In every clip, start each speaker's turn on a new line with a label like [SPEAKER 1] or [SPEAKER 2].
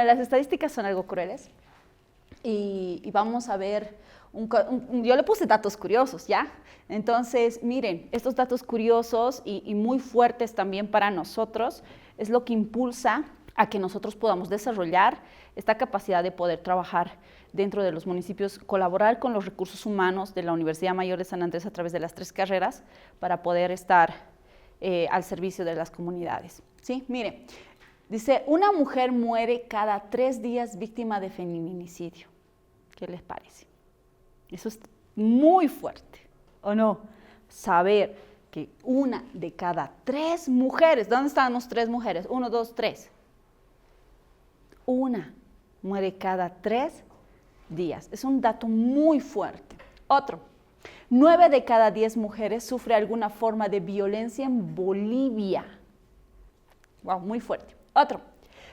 [SPEAKER 1] Las estadísticas son algo crueles y vamos a ver, yo le puse datos curiosos, ¿ya? Entonces, miren, estos datos curiosos y muy fuertes también para nosotros es lo que impulsa a que nosotros podamos desarrollar esta capacidad de poder trabajar dentro de los municipios, colaborar con los recursos humanos de la Universidad Mayor de San Andrés a través de las 3 carreras para poder estar al servicio de las comunidades. ¿Sí? Mire, dice, una mujer muere cada 3 días víctima de feminicidio. ¿Qué les parece? Eso es muy fuerte, ¿o no? Saber que 1 de cada 3 mujeres, ¿dónde estamos 3 mujeres? 1, 2, 3. 1 muere cada 3 días. Es un dato muy fuerte. Otro, 9 de cada 10 mujeres sufre alguna forma de violencia en Bolivia. Wow, muy fuerte. Otro,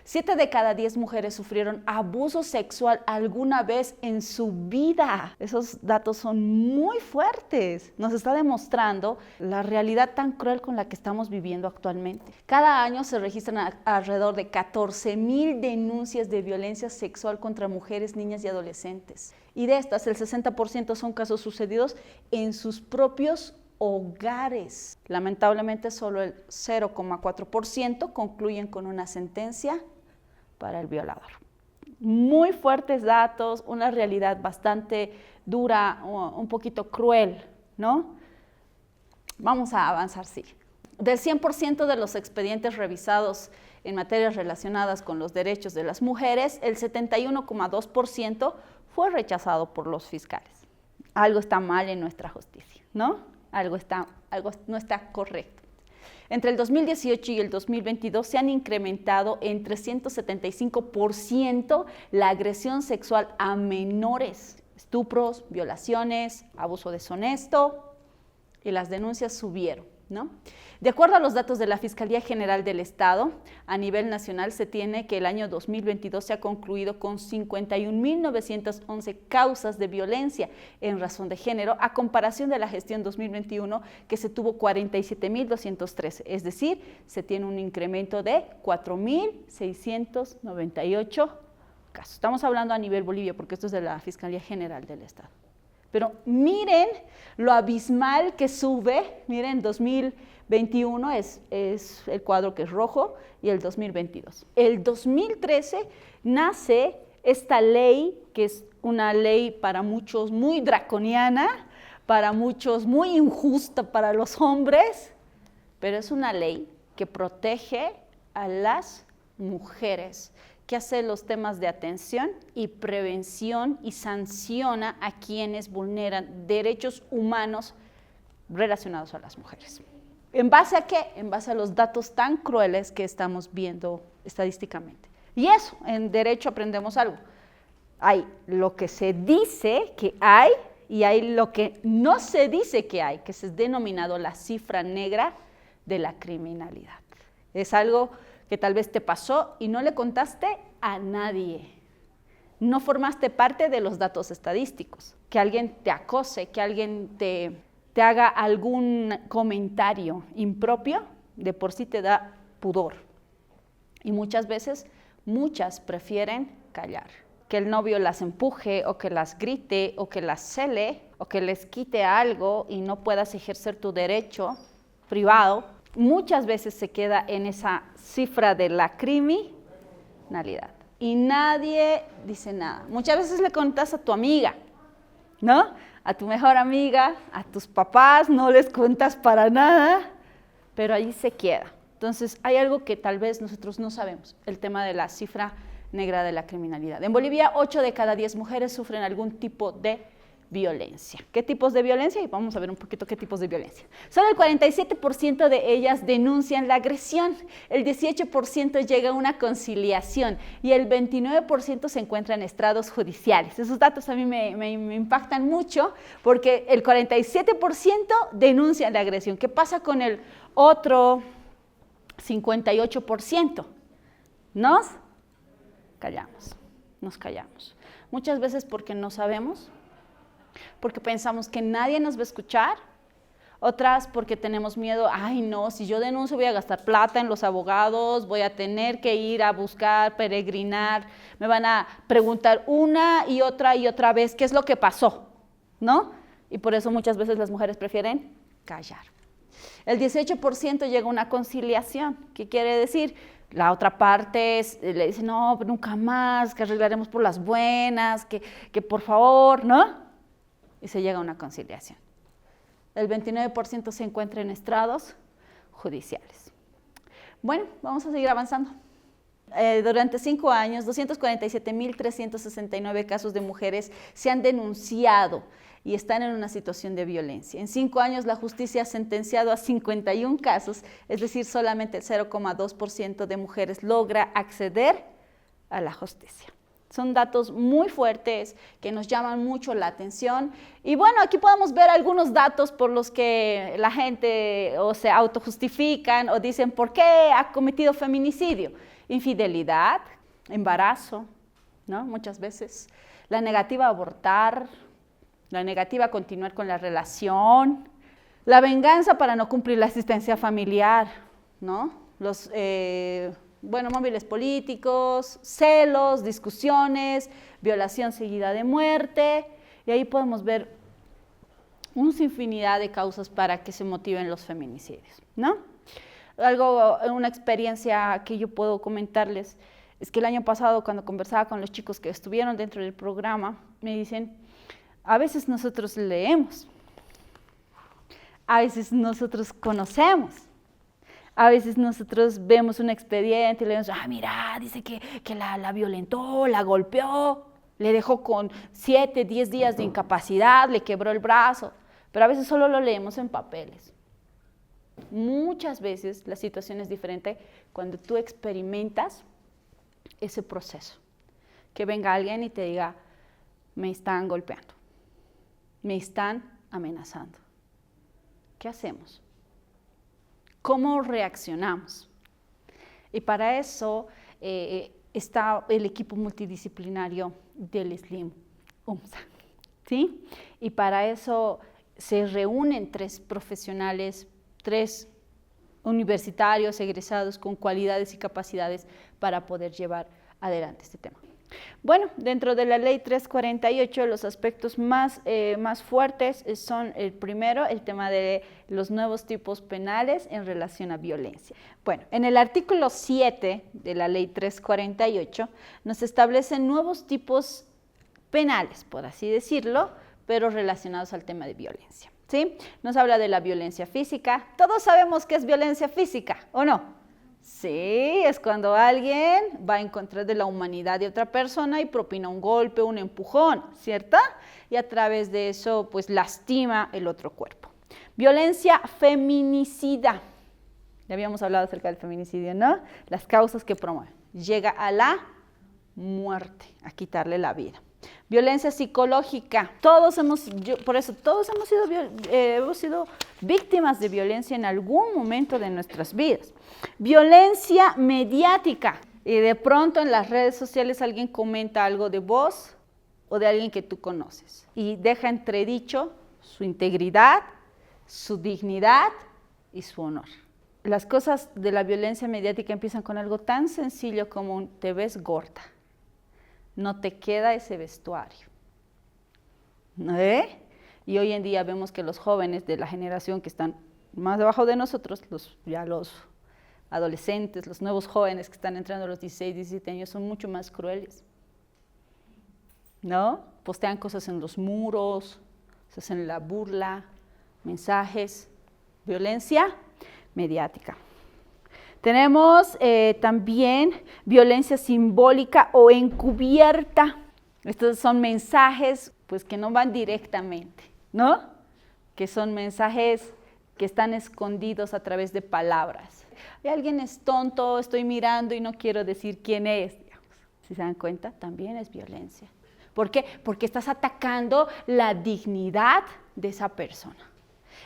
[SPEAKER 1] 7 de cada 10 mujeres sufrieron abuso sexual alguna vez en su vida. Esos datos son muy fuertes. Nos está demostrando la realidad tan cruel con la que estamos viviendo actualmente. Cada año se registran alrededor de 14,000 denuncias de violencia sexual contra mujeres, niñas y adolescentes. Y de estas, el 60% son casos sucedidos en sus propios hogares. Lamentablemente, solo el 0,4% concluyen con una sentencia para el violador. Muy fuertes datos, una realidad bastante dura, un poquito cruel, ¿no? Vamos a avanzar, sí. Del 100% de los expedientes revisados en materias relacionadas con los derechos de las mujeres, el 71,2% fue rechazado por los fiscales. Algo está mal en nuestra justicia, ¿no? Algo no está correcto. Entre el 2018 y el 2022 se han incrementado en 375% la agresión sexual a menores, estupros, violaciones, abuso deshonesto, y las denuncias subieron, ¿no? De acuerdo a los datos de la Fiscalía General del Estado, a nivel nacional se tiene que el año 2022 se ha concluido con 51.911 causas de violencia en razón de género, a comparación de la gestión 2021, que se tuvo 47.213, es decir, se tiene un incremento de 4.698 casos. Estamos hablando a nivel Bolivia, porque esto es de la Fiscalía General del Estado. Pero miren lo abismal que sube, miren, 2021 es el cuadro que es rojo y el 2022. El 2013 nace esta ley, que es una ley para muchos muy draconiana, para muchos muy injusta para los hombres, pero es una ley que protege a las mujeres, que hace los temas de atención y prevención y sanciona a quienes vulneran derechos humanos relacionados a las mujeres. ¿En base a qué? En base a los datos tan crueles que estamos viendo estadísticamente. Y eso, en derecho aprendemos algo. Hay lo que se dice que hay y hay lo que no se dice que hay, que es denominado la cifra negra de la criminalidad. Es algo que tal vez te pasó y no le contaste a nadie. No formaste parte de los datos estadísticos. Que alguien te acose, que alguien te haga algún comentario impropio, de por sí te da pudor. Y muchas veces, muchas prefieren callar. Que el novio las empuje o que las grite o que las cele o que les quite algo y no puedas ejercer tu derecho privado, muchas veces se queda en esa cifra de la criminalidad y nadie dice nada. Muchas veces le contas a tu amiga, ¿no? A tu mejor amiga, a tus papás, no les cuentas para nada, pero ahí se queda. Entonces, hay algo que tal vez nosotros no sabemos, el tema de la cifra negra de la criminalidad. En Bolivia, 8 de cada 10 mujeres sufren algún tipo de violencia. ¿Qué tipos de violencia? Y vamos a ver un poquito qué tipos de violencia. Solo el 47% de ellas denuncian la agresión, el 18% llega a una conciliación y el 29% se encuentra en estrados judiciales. Esos datos a mí me impactan mucho porque el 47% denuncian la agresión. ¿Qué pasa con el otro 58%? Nos callamos. Muchas veces porque no sabemos, porque pensamos que nadie nos va a escuchar Otras porque tenemos miedo, ay no, si yo denuncio voy a gastar plata en los abogados, voy a tener que ir a buscar, peregrinar, me van a preguntar una y otra vez qué es lo que pasó, ¿no? Y por eso muchas veces las mujeres prefieren callar. El 18% llega a una conciliación. ¿Qué quiere decir? La otra parte le dice, no, nunca más, que arreglaremos por las buenas, que por favor, ¿no? Y se llega a una conciliación. El 29% se encuentra en estrados judiciales. Bueno, vamos a seguir avanzando. Durante 5 años, 247.369 casos de mujeres se han denunciado y están en una situación de violencia. En 5 años la justicia ha sentenciado a 51 casos, es decir, solamente el 0,2% de mujeres logra acceder a la justicia. Son datos muy fuertes que nos llaman mucho la atención. Y bueno, aquí podemos ver algunos datos por los que la gente o se autojustifican o dicen ¿por qué ha cometido feminicidio? Infidelidad, embarazo, ¿no? Muchas veces. La negativa a abortar, la negativa a continuar con la relación, la venganza para no cumplir la asistencia familiar, ¿no? Los móviles políticos, celos, discusiones, violación seguida de muerte, y ahí podemos ver una infinidad de causas para que se motiven los feminicidios, ¿no? Una experiencia que yo puedo comentarles es que el año pasado cuando conversaba con los chicos que estuvieron dentro del programa, me dicen, a veces nosotros leemos, a veces nosotros conocemos, a veces nosotros vemos un expediente y le decimos, mira, dice que la violentó, la golpeó, le dejó con 7, 10 días de incapacidad, le quebró el brazo, pero a veces solo lo leemos en papeles. Muchas veces la situación es diferente cuando tú experimentas ese proceso. Que venga alguien y te diga, me están golpeando, me están amenazando. ¿Qué hacemos? ¿Cómo reaccionamos? Y para eso está el equipo multidisciplinario del SLIM UMSA, ¿sí? Y para eso se reúnen 3 profesionales, 3 universitarios egresados con cualidades y capacidades para poder llevar adelante este tema. Bueno, dentro de la ley 348 los aspectos más fuertes son el primero, el tema de los nuevos tipos penales en relación a violencia. Bueno, en el artículo 7 de la ley 348 nos establecen nuevos tipos penales, por así decirlo, pero relacionados al tema de violencia, ¿sí? Nos habla de la violencia física. Todos sabemos qué es violencia física, ¿o no? Sí, es cuando alguien va en contra de la humanidad de otra persona y propina un golpe, un empujón, ¿cierto? Y a través de eso, pues, lastima el otro cuerpo. Violencia feminicida. Ya habíamos hablado acerca del feminicidio, ¿no? Las causas que promueven. Llega a la muerte, a quitarle la vida. Violencia psicológica. Todos hemos sido víctimas de violencia en algún momento de nuestras vidas. Violencia mediática. Y de pronto en las redes sociales alguien comenta algo de vos o de alguien que tú conoces y deja entredicho su integridad, su dignidad y su honor. Las cosas de la violencia mediática empiezan con algo tan sencillo como un te ves gorda. No te queda ese vestuario. Y hoy en día vemos que los jóvenes de la generación que están más debajo de nosotros, los adolescentes, los nuevos jóvenes que están entrando a los 16, 17 años, son mucho más crueles, ¿no? Postean cosas en los muros, se hacen la burla, mensajes, violencia mediática. Tenemos también violencia simbólica o encubierta. Estos son mensajes pues, que no van directamente, ¿no? Que son mensajes que están escondidos a través de palabras. Alguien es tonto, estoy mirando y no quiero decir quién es. Digamos. Si se dan cuenta, también es violencia. ¿Por qué? Porque estás atacando la dignidad de esa persona.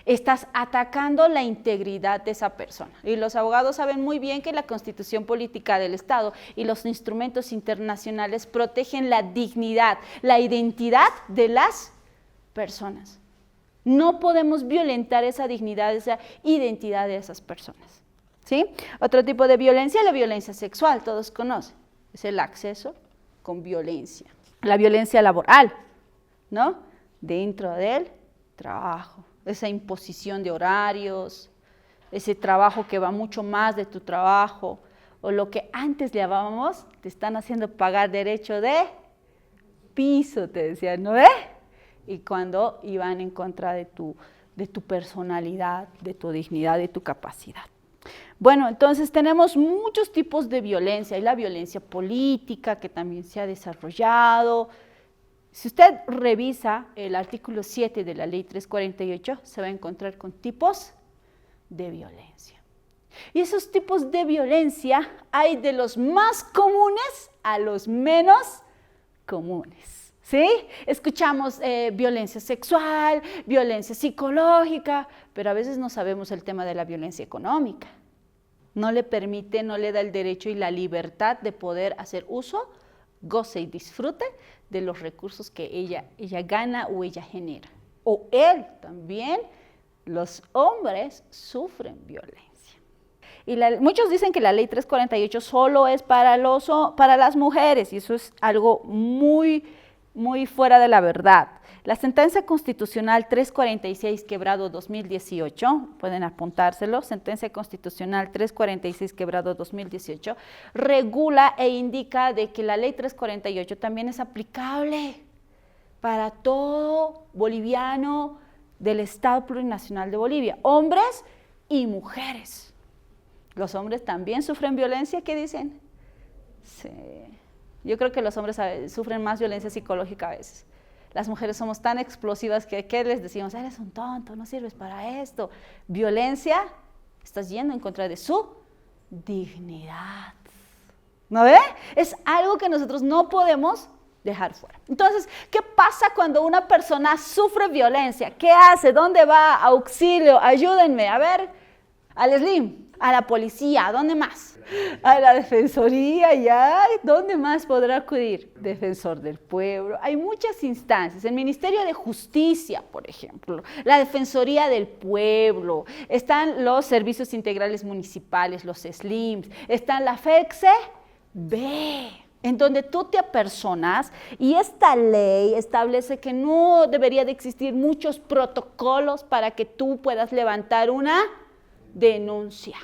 [SPEAKER 1] Estás atacando la integridad de esa persona. Y los abogados saben muy bien que la Constitución Política del Estado y los instrumentos internacionales protegen la dignidad, la identidad de las personas. No podemos violentar esa dignidad, esa identidad de esas personas. ¿Sí? Otro tipo de violencia, la violencia sexual, todos conocen. Es el acceso con violencia. La violencia laboral, ¿no? Dentro del trabajo. Esa imposición de horarios, ese trabajo que va mucho más de tu trabajo, o lo que antes llamábamos, te están haciendo pagar derecho de piso, te decían, ¿no ve? Y cuando iban en contra de tu personalidad, de tu dignidad, de tu capacidad. Bueno, entonces tenemos muchos tipos de violencia. Hay la violencia política que también se ha desarrollado. Si usted revisa el artículo 7 de la ley 348, se va a encontrar con tipos de violencia. Y esos tipos de violencia hay de los más comunes a los menos comunes. ¿Sí? Escuchamos violencia sexual, violencia psicológica, pero a veces no sabemos el tema de la violencia económica. No le permite, no le da el derecho y la libertad de poder hacer uso, goce y disfrute de los recursos que ella gana o ella genera. O él también, los hombres sufren violencia. Y muchos dicen que la ley 348 solo es para las mujeres, y eso es algo muy fuera de la verdad. La sentencia constitucional 346 quebrado 2018, pueden apuntárselo, sentencia constitucional 346 quebrado 2018, regula e indica de que la ley 348 también es aplicable para todo boliviano del Estado Plurinacional de Bolivia, hombres y mujeres. ¿Los hombres también sufren violencia? ¿Qué dicen? Sí. Yo creo que los hombres sufren más violencia psicológica a veces. Las mujeres somos tan explosivas que ¿qué les decimos? Eres un tonto, no sirves para esto. Violencia, estás yendo en contra de su dignidad. ¿No ve? Es algo que nosotros no podemos dejar fuera. Entonces, ¿qué pasa cuando una persona sufre violencia? ¿Qué hace? ¿Dónde va? Auxilio, ayúdenme. A ver, al SLIM, a la policía, ¿a dónde más? A la defensoría, ya, ¿dónde más podrá acudir? Defensor del pueblo. Hay muchas instancias. El Ministerio de Justicia, por ejemplo, la Defensoría del Pueblo, están los servicios integrales municipales, los SLIMs, están la FECSE-B, en donde tú te apersonas y esta ley establece que no debería de existir muchos protocolos para que tú puedas levantar una denuncia.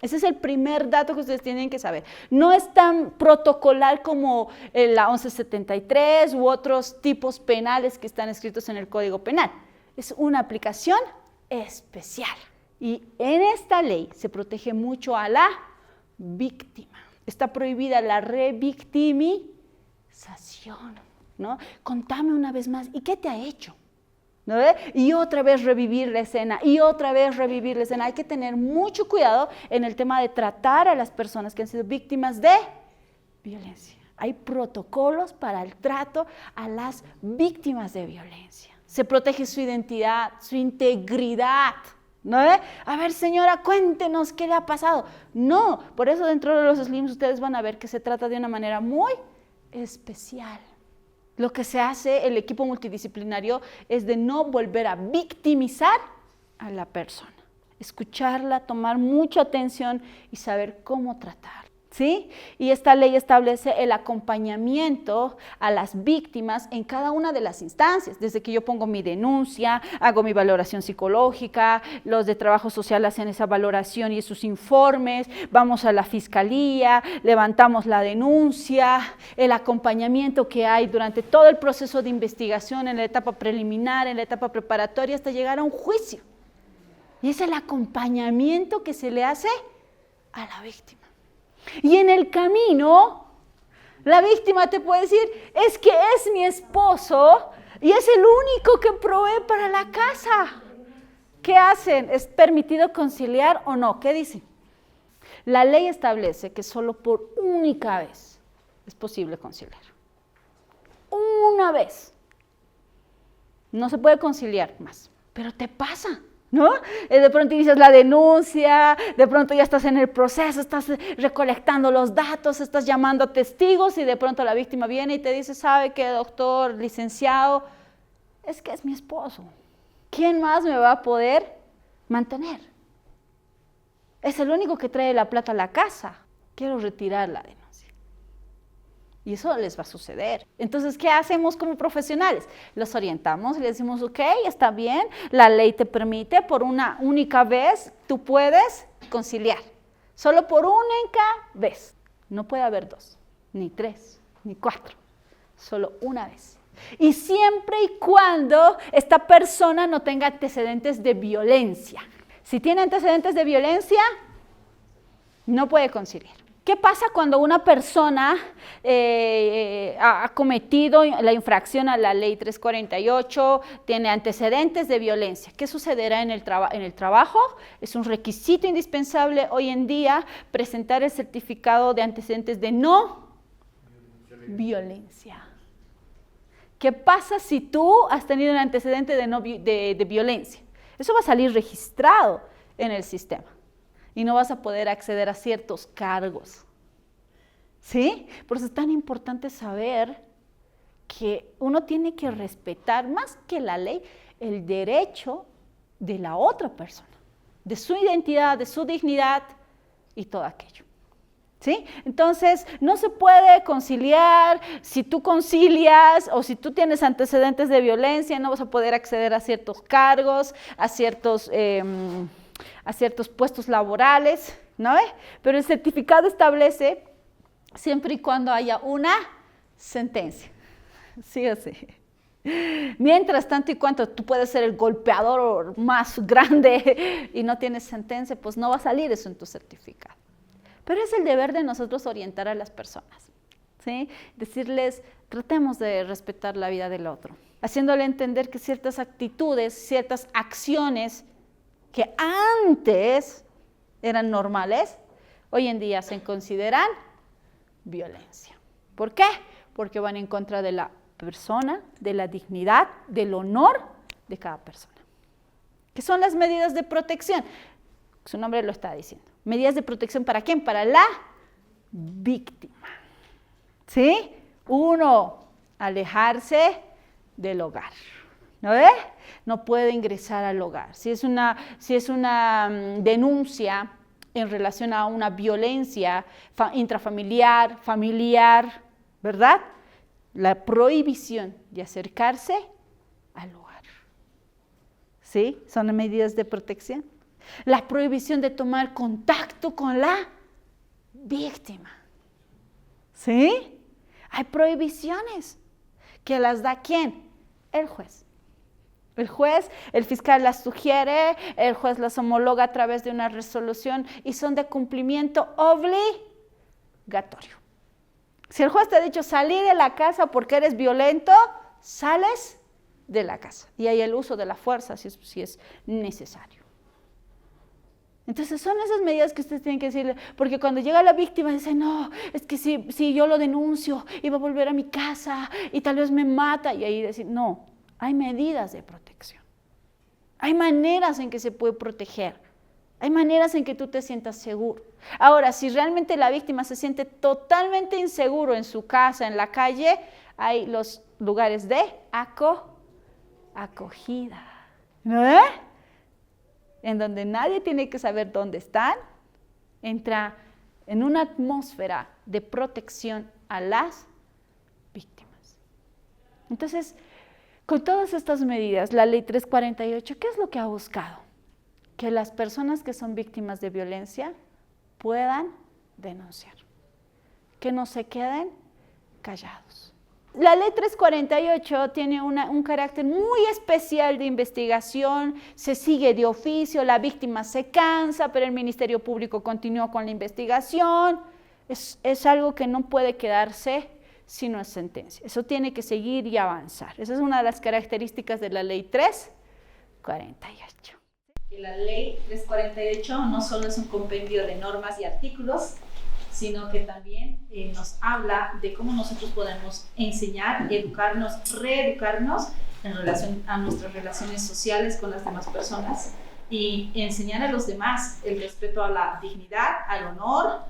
[SPEAKER 1] Ese es el primer dato que ustedes tienen que saber. No es tan protocolar como la 1173 u otros tipos penales que están escritos en el Código Penal. Es una aplicación especial. Y en esta ley se protege mucho a la víctima. Está prohibida la revictimización, ¿no? Contame una vez más, ¿y qué te ha hecho? ¿No? Y otra vez revivir la escena, y otra vez revivir la escena. Hay que tener mucho cuidado en el tema de tratar a las personas que han sido víctimas de violencia. Hay protocolos para el trato a las víctimas de violencia. Se protege su identidad, su integridad. ¿No? A ver, señora, cuéntenos qué le ha pasado. No, por eso dentro de los SLIMs ustedes van a ver que se trata de una manera muy especial. Lo que se hace, el equipo multidisciplinario, es de no volver a victimizar a la persona. Escucharla, tomar mucha atención y saber cómo tratar. ¿Sí? Y esta ley establece el acompañamiento a las víctimas en cada una de las instancias, desde que yo pongo mi denuncia, hago mi valoración psicológica, los de trabajo social hacen esa valoración y esos informes, vamos a la fiscalía, levantamos la denuncia, el acompañamiento que hay durante todo el proceso de investigación, en la etapa preliminar, en la etapa preparatoria, hasta llegar a un juicio. Y es el acompañamiento que se le hace a la víctima. Y en el camino, la víctima te puede decir, es que es mi esposo y es el único que provee para la casa. ¿Qué hacen? ¿Es permitido conciliar o no? ¿Qué dicen? La ley establece que solo por única vez es posible conciliar. Una vez. No se puede conciliar más, pero te pasa. ¿No? De pronto inicias la denuncia, de pronto ya estás en el proceso, estás recolectando los datos, estás llamando a testigos y de pronto la víctima viene y te dice, ¿sabe qué, doctor, licenciado? Es que es mi esposo. ¿quién más me va a poder mantener? Es el único que trae la plata a la casa. Quiero retirar la denuncia. Y eso les va a suceder. Entonces, ¿qué hacemos como profesionales? Los orientamos y les decimos, ok, está bien, la ley te permite, por una única vez tú puedes conciliar. Solo por única vez. No puede haber 2, ni 3, ni 4. Solo una vez. Y siempre y cuando esta persona no tenga antecedentes de violencia. Si tiene antecedentes de violencia, no puede conciliar. ¿Qué pasa cuando una persona ha cometido la infracción a la ley 348, tiene antecedentes de violencia? ¿Qué sucederá en el trabajo? Es un requisito indispensable hoy en día presentar el certificado de antecedentes de no violencia. ¿Qué pasa si tú has tenido un antecedente de violencia? Eso va a salir registrado en el sistema. Y no vas a poder acceder a ciertos cargos. ¿Sí? Por eso es tan importante saber que uno tiene que respetar, más que la ley, el derecho de la otra persona, de su identidad, de su dignidad y todo aquello. ¿Sí? Entonces, no se puede conciliar. Si tú concilias o si tú tienes antecedentes de violencia, no vas a poder acceder a ciertos cargos, a ciertos puestos laborales, ¿no? Pero el certificado establece siempre y cuando haya una sentencia, sí o sí. Mientras tanto y cuanto tú puedes ser el golpeador más grande y no tienes sentencia, pues no va a salir eso en tu certificado. Pero es el deber de nosotros orientar a las personas, ¿sí? Decirles, tratemos de respetar la vida del otro, haciéndole entender que ciertas actitudes, ciertas acciones que antes eran normales, hoy en día se consideran violencia. ¿Por qué? Porque van en contra de la persona, de la dignidad, del honor de cada persona. ¿Qué son las medidas de protección? Su nombre lo está diciendo. ¿Medidas de protección para quién? Para la víctima. ¿Sí? 1, alejarse del hogar. ¿No ve? No puede ingresar al hogar. Si es una denuncia en relación a una violencia intrafamiliar, familiar, ¿verdad? La prohibición de acercarse al hogar. ¿Sí? Son medidas de protección. La prohibición de tomar contacto con la víctima. ¿Sí? Hay prohibiciones que las da ¿quién? El juez. El juez, el fiscal las sugiere, el juez las homologa a través de una resolución y son de cumplimiento obligatorio. Si el juez te ha dicho salir de la casa porque eres violento, sales de la casa. Y hay el uso de la fuerza si es necesario. Entonces son esas medidas que ustedes tienen que decirle, porque cuando llega la víctima dice, no, es que si yo lo denuncio y va a volver a mi casa y tal vez me mata, y ahí decir, no, hay medidas de protección. Hay maneras en que se puede proteger. Hay maneras en que tú te sientas seguro. Ahora, si realmente la víctima se siente totalmente inseguro en su casa, en la calle, hay los lugares de acogida. ¿No? En donde nadie tiene que saber dónde están, entra en una atmósfera de protección a las víctimas. Entonces, con todas estas medidas, la ley 348, ¿qué es lo que ha buscado? Que las personas que son víctimas de violencia puedan denunciar, que no se queden callados. La ley 348 tiene un carácter muy especial de investigación, se sigue de oficio, la víctima se cansa, pero el Ministerio Público continúa con la investigación. Es algo que no puede quedarse si no es sentencia. Eso tiene que seguir y avanzar. Esa es una de las características de la ley 348. La ley 348 no solo es un compendio de normas y artículos, sino que también nos habla de cómo nosotros podemos enseñar, educarnos, reeducarnos en relación a nuestras relaciones sociales con las demás personas y enseñar a los demás el respeto a la dignidad, al honor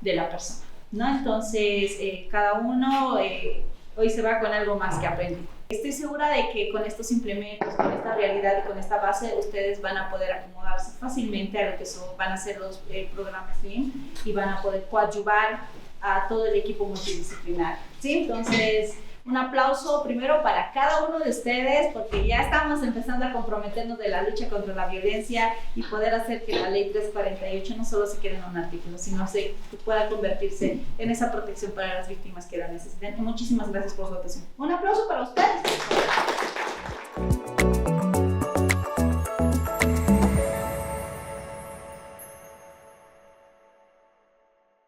[SPEAKER 1] de la persona, ¿no? Entonces, cada uno hoy se va con algo más que aprendí. Estoy segura de que con estos implementos, con esta realidad y con esta base, ustedes van a poder acomodarse fácilmente a lo que van a ser los programas STEAM y van a poder coadyuvar a todo el equipo multidisciplinar. ¿Sí? Entonces, un aplauso primero para cada uno de ustedes, porque ya estamos empezando a comprometernos de la lucha contra la violencia y poder hacer que la ley 348 no solo se quede en un artículo, sino que pueda convertirse en esa protección para las víctimas que la necesiten. Y muchísimas gracias por su atención. Un aplauso para ustedes.